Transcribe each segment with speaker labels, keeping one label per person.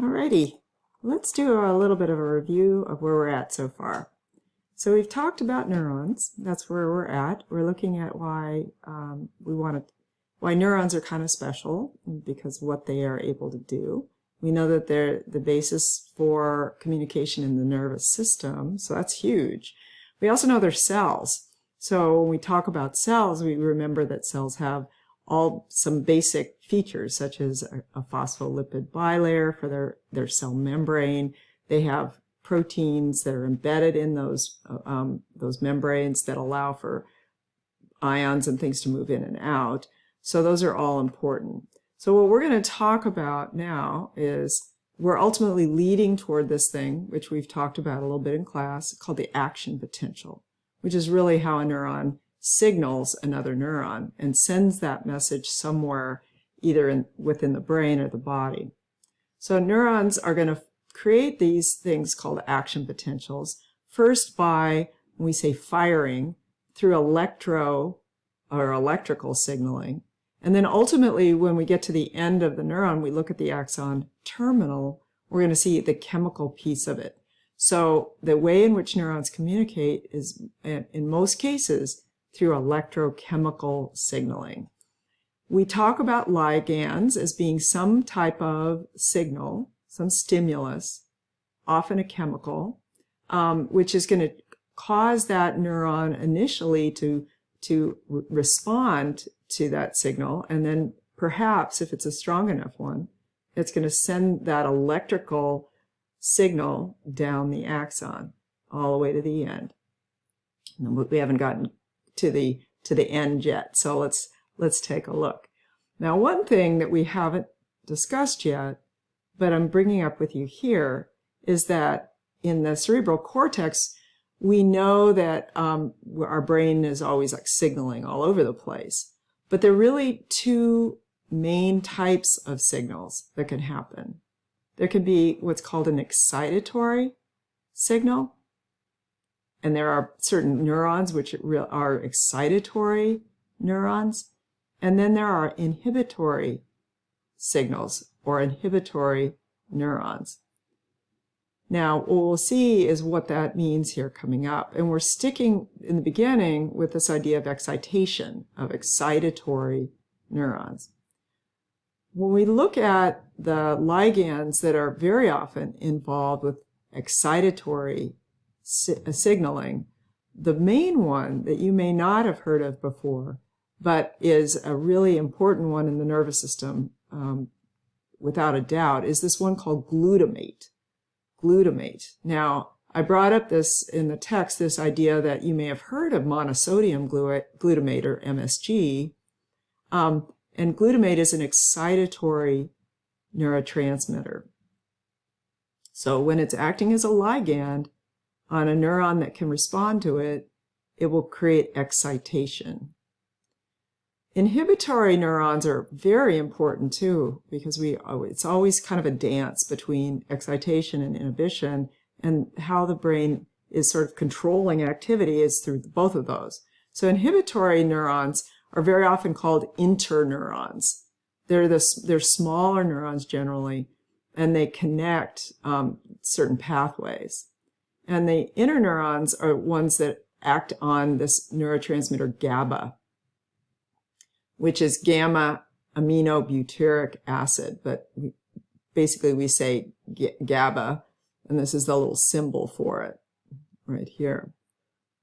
Speaker 1: Alrighty, let's do a little bit of a review of where we're at so far. So we've talked about neurons. That's where we're at. We're looking at why why neurons are kind of special because of what they are able to do. We know that they're the basis for communication in the nervous system, so that's huge. We also know they're cells. So when we talk about cells, we remember that cells have some basic features, such as a phospholipid bilayer for their cell membrane. They have proteins that are embedded in those membranes that allow for ions and things to move in and out. So those are all important. So what we're going to talk about now is we're ultimately leading toward this thing, which we've talked about a little bit in class, called the action potential, which is really how a neuron signals another neuron and sends that message somewhere either within the brain or the body. So neurons are going to create these things called action potentials, first by, when we say firing, through electrical signaling. And then ultimately, when we get to the end of the neuron, we look at the axon terminal, we're going to see the chemical piece of it. So the way in which neurons communicate is, in most cases, through electrochemical signaling. We talk about ligands as being some type of signal, some stimulus, often a chemical, which is going to cause that neuron initially to respond to that signal, and then perhaps, if it's a strong enough one, it's going to send that electrical signal down the axon all the way to the end. And we haven't gotten to the end yet, so let's take a look. Now, one thing that we haven't discussed yet, but I'm bringing up with you here, is that in the cerebral cortex, we know that our brain is always like signaling all over the place. But there are really two main types of signals that can happen. There can be what's called an excitatory signal, and there are certain neurons which are excitatory neurons, and then there are inhibitory signals or inhibitory neurons. Now, what we'll see is what that means here coming up. And we're sticking in the beginning with this idea of excitation, of excitatory neurons. When we look at the ligands that are very often involved with excitatory signaling, the main one that you may not have heard of before, but is a really important one in the nervous system, without a doubt, is this one called glutamate. Glutamate. Now, I brought up this in the text, this idea that you may have heard of monosodium glutamate, or MSG, and glutamate is an excitatory neurotransmitter. So when it's acting as a ligand on a neuron that can respond to it, it will create excitation. Inhibitory neurons are very important too, because it's always kind of a dance between excitation and inhibition, and how the brain is sort of controlling activity is through both of those. So inhibitory neurons are very often called interneurons. They're smaller neurons generally, and they connect certain pathways. And the interneurons are ones that act on this neurotransmitter GABA, which is gamma aminobutyric acid, but basically we say GABA, and this is the little symbol for it right here.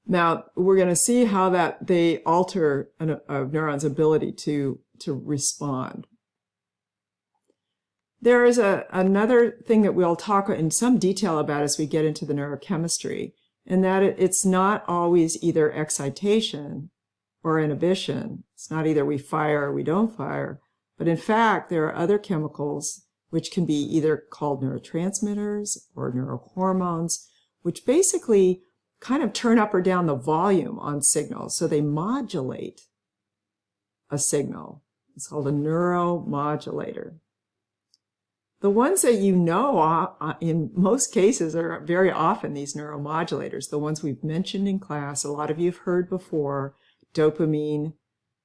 Speaker 1: Now, we're going to see how that they alter a neuron's ability to respond. There is another thing that we'll talk in some detail about as we get into the neurochemistry, and that it's not always either excitation or inhibition. It's not either we fire or we don't fire, but in fact, there are other chemicals which can be either called neurotransmitters or neurohormones, which basically kind of turn up or down the volume on signals. So they modulate a signal. It's called a neuromodulator. The ones that you know in most cases are very often these neuromodulators, the ones we've mentioned in class. A lot of you have heard before: dopamine,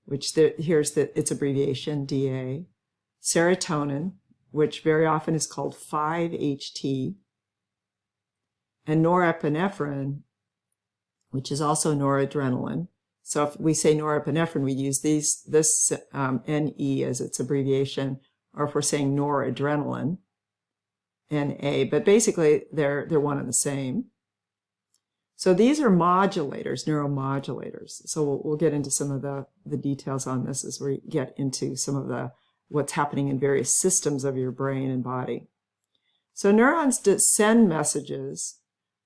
Speaker 1: which here's its abbreviation, DA, serotonin, which very often is called 5-HT, and norepinephrine, which is also noradrenaline. So if we say norepinephrine, we use this NE as its abbreviation, or if we're saying noradrenaline, NA, but basically they're one and the same. So these are modulators, neuromodulators. So we'll get into some of the details on this as we get into some of what's happening in various systems of your brain and body. So neurons send messages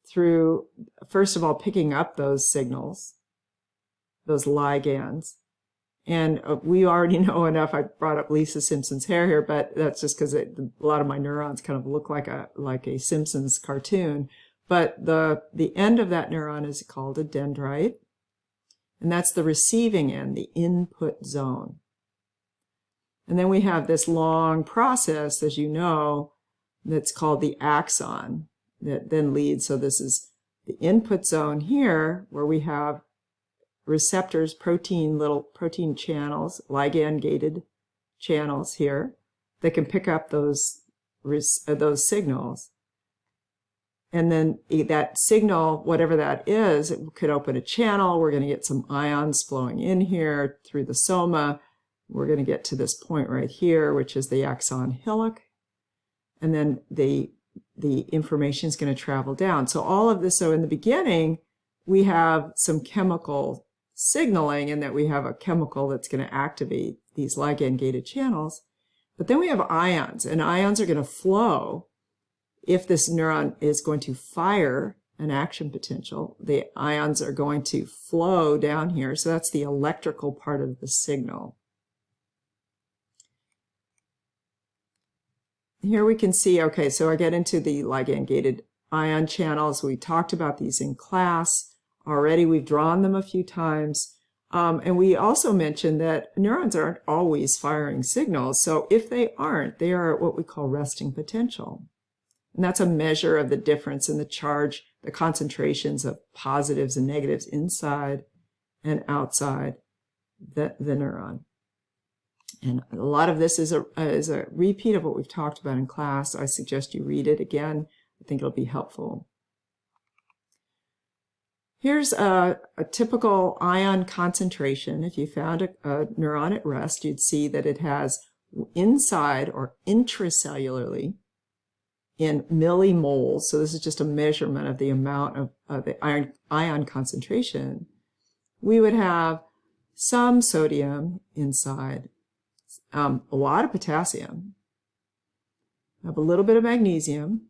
Speaker 1: through, first of all, picking up those signals, those ligands. And we already know enough. I brought up Lisa Simpson's hair here, but that's just because a lot of my neurons kind of look like a Simpsons cartoon. But the end of that neuron is called a dendrite, and that's the receiving end, the input zone. And then we have this long process, as you know, that's called the axon that then leads. So this is the input zone here, where we have receptors, little protein channels, ligand-gated channels here that can pick up those signals. And then that signal, whatever that is, it could open a channel. We're going to get some ions flowing in here through the soma. We're going to get to this point right here, which is the axon hillock. And then the information is going to travel down. So all of this, so in the beginning, we have some chemical signaling, and that we have a chemical that's going to activate these ligand-gated channels. But then we have ions, and ions are going to flow. If this neuron is going to fire an action potential, the ions are going to flow down here. So that's the electrical part of the signal. Here we can see, okay, so I get into the ligand-gated ion channels. We talked about these in class already. We've drawn them a few times. And we also mentioned that neurons aren't always firing signals. So if they aren't, they are at what we call resting potential. And that's a measure of the difference in the charge, the concentrations of positives and negatives inside and outside the neuron. And a lot of this is a repeat of what we've talked about in class. I suggest you read it again. I think it'll be helpful. Here's a typical ion concentration. If you found a neuron at rest, you'd see that it has inside or intracellularly in millimoles. So this is just a measurement of the amount of the ion concentration. We would have some sodium inside, a lot of potassium, have a little bit of magnesium,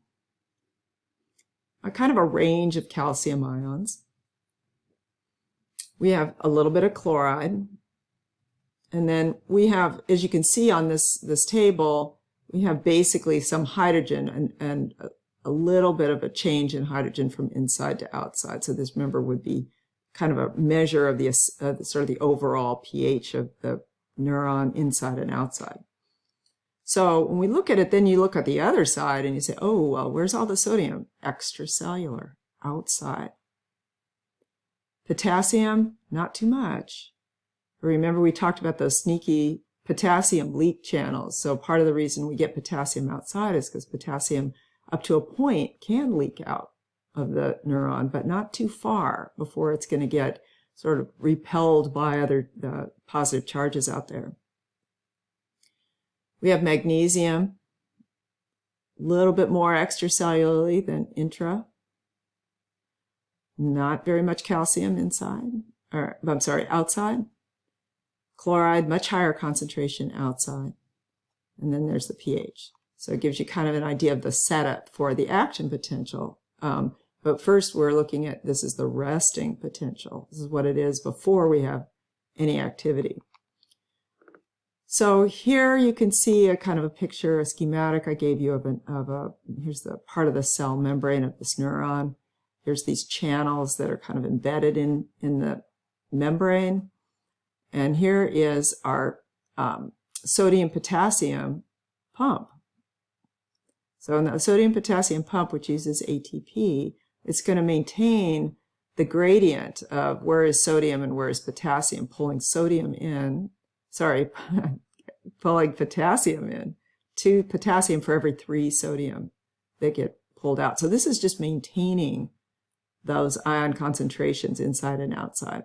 Speaker 1: a kind of a range of calcium ions. We have a little bit of chloride, and then we have, as you can see on this table, we have basically some hydrogen and a little bit of a change in hydrogen from inside to outside. So this, remember, would be kind of a measure of the sort of the overall pH of the neuron inside and outside. So when we look at it, then you look at the other side and you say, oh, well, where's all the sodium? Extracellular, outside. Potassium, not too much. Remember, we talked about those sneaky potassium leak channels. So part of the reason we get potassium outside is because potassium, up to a point, can leak out of the neuron, but not too far before it's going to get sort of repelled by the positive charges out there. We have magnesium, a little bit more extracellularly than intra. Not very much calcium outside. Chloride, much higher concentration outside. And then there's the pH. So it gives you kind of an idea of the setup for the action potential. But first we're looking at, this is the resting potential. This is what it is before we have any activity. So here you can see a kind of a picture, a schematic I gave you here's the part of the cell membrane of this neuron. Here's these channels that are kind of embedded in the membrane. And here is our sodium-potassium pump. So in the sodium-potassium pump, which uses ATP, it's going to maintain the gradient of where is sodium and where is potassium, pulling potassium in 2 potassium for every 3 sodium that get pulled out. So this is just maintaining those ion concentrations inside and outside.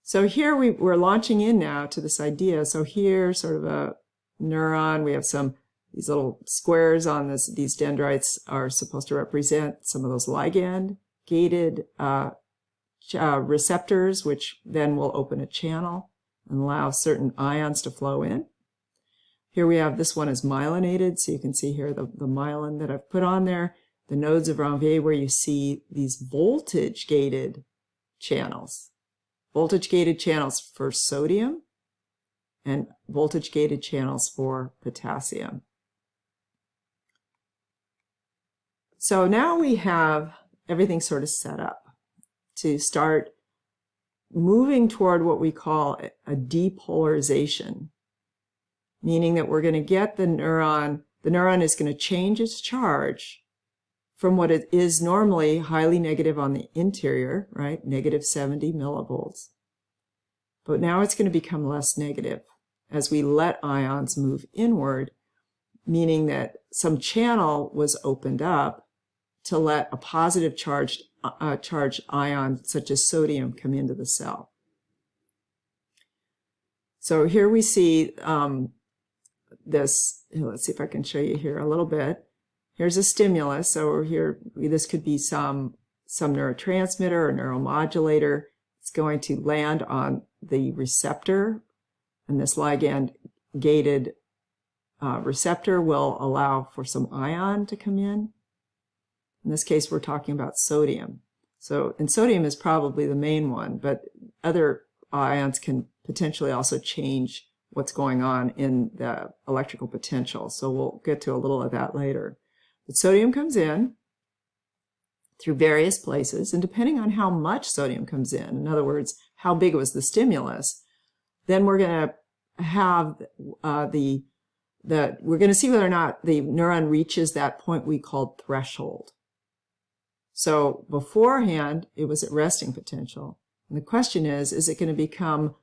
Speaker 1: So here we're launching in now to this idea. So here, sort of a neuron, we have these little squares on these dendrites are supposed to represent some of those ligand-gated receptors, which then will open a channel and allow certain ions to flow in. Here we have, this one is myelinated, so you can see here the myelin that I've put on there, the nodes of Ranvier, where you see these voltage-gated channels. Voltage-gated channels for sodium and voltage-gated channels for potassium. So now we have everything sort of set up to start moving toward what we call a depolarization, meaning that we're going to get the neuron is going to change its charge from what it is normally highly negative on the interior, right, negative 70 millivolts. But now it's going to become less negative as we let ions move inward, meaning that some channel was opened up to let a positive charged ion, such as sodium, come into the cell. So here we see this. Let's see if I can show you here a little bit. Here's a stimulus. So here, this could be some neurotransmitter or neuromodulator. It's going to land on the receptor, and this ligand-gated receptor will allow for some ion to come in. In this case, we're talking about sodium. And sodium is probably the main one, but other ions can potentially also change what's going on in the electrical potential. So we'll get to a little of that later. But sodium comes in through various places, and depending on how much sodium comes in other words, how big was the stimulus, then we're going to have we're going to see whether or not the neuron reaches that point we called threshold. So beforehand, it was at resting potential. And the question is it going to become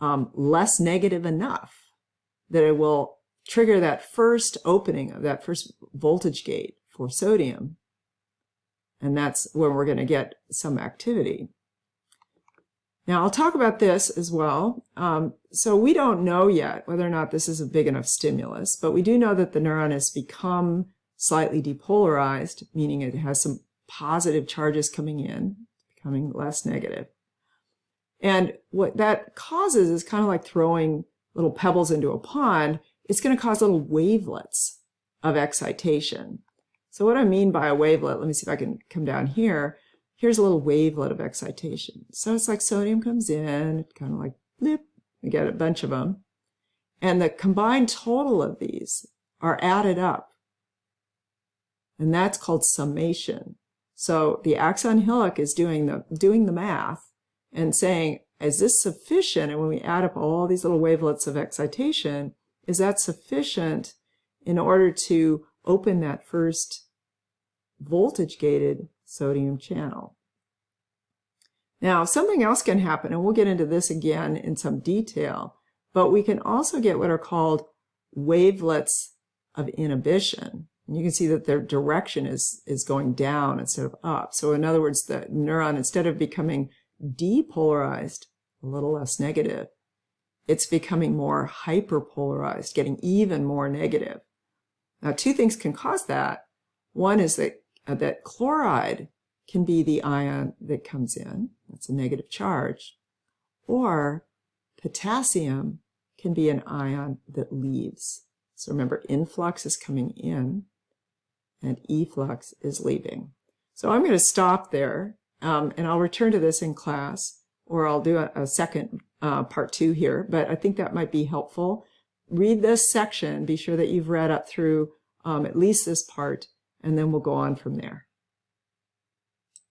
Speaker 1: less negative enough that it will trigger that first opening of that first voltage gate for sodium? And that's where we're going to get some activity. Now, I'll talk about this as well. So we don't know yet whether or not this is a big enough stimulus, but we do know that the neuron has become slightly depolarized, meaning it has some positive charges coming in, becoming less negative. And what that causes is kind of like throwing little pebbles into a pond. It's going to cause little wavelets of excitation. So what I mean by a wavelet, let me see if I can come down here. Here's a little wavelet of excitation. So it's like sodium comes in, kind of like blip, we get a bunch of them. And the combined total of these are added up. And that's called summation. So the axon hillock is doing the math and saying, is this sufficient? And when we add up all these little wavelets of excitation, is that sufficient in order to open that first voltage-gated sodium channel? Now, something else can happen, and we'll get into this again in some detail, but we can also get what are called wavelets of inhibition. And you can see that their direction is going down instead of up. So in other words, the neuron, instead of becoming depolarized, a little less negative, it's becoming more hyperpolarized, getting even more negative. Now, two things can cause that. One is that chloride can be the ion that comes in. That's a negative charge. Or potassium can be an ion that leaves. So remember, influx is coming in and efflux is leaving. So I'm going to stop there, and I'll return to this in class, or I'll do a second part 2 here, but I think that might be helpful. Read this section, be sure that you've read up through at least this part, and then we'll go on from there.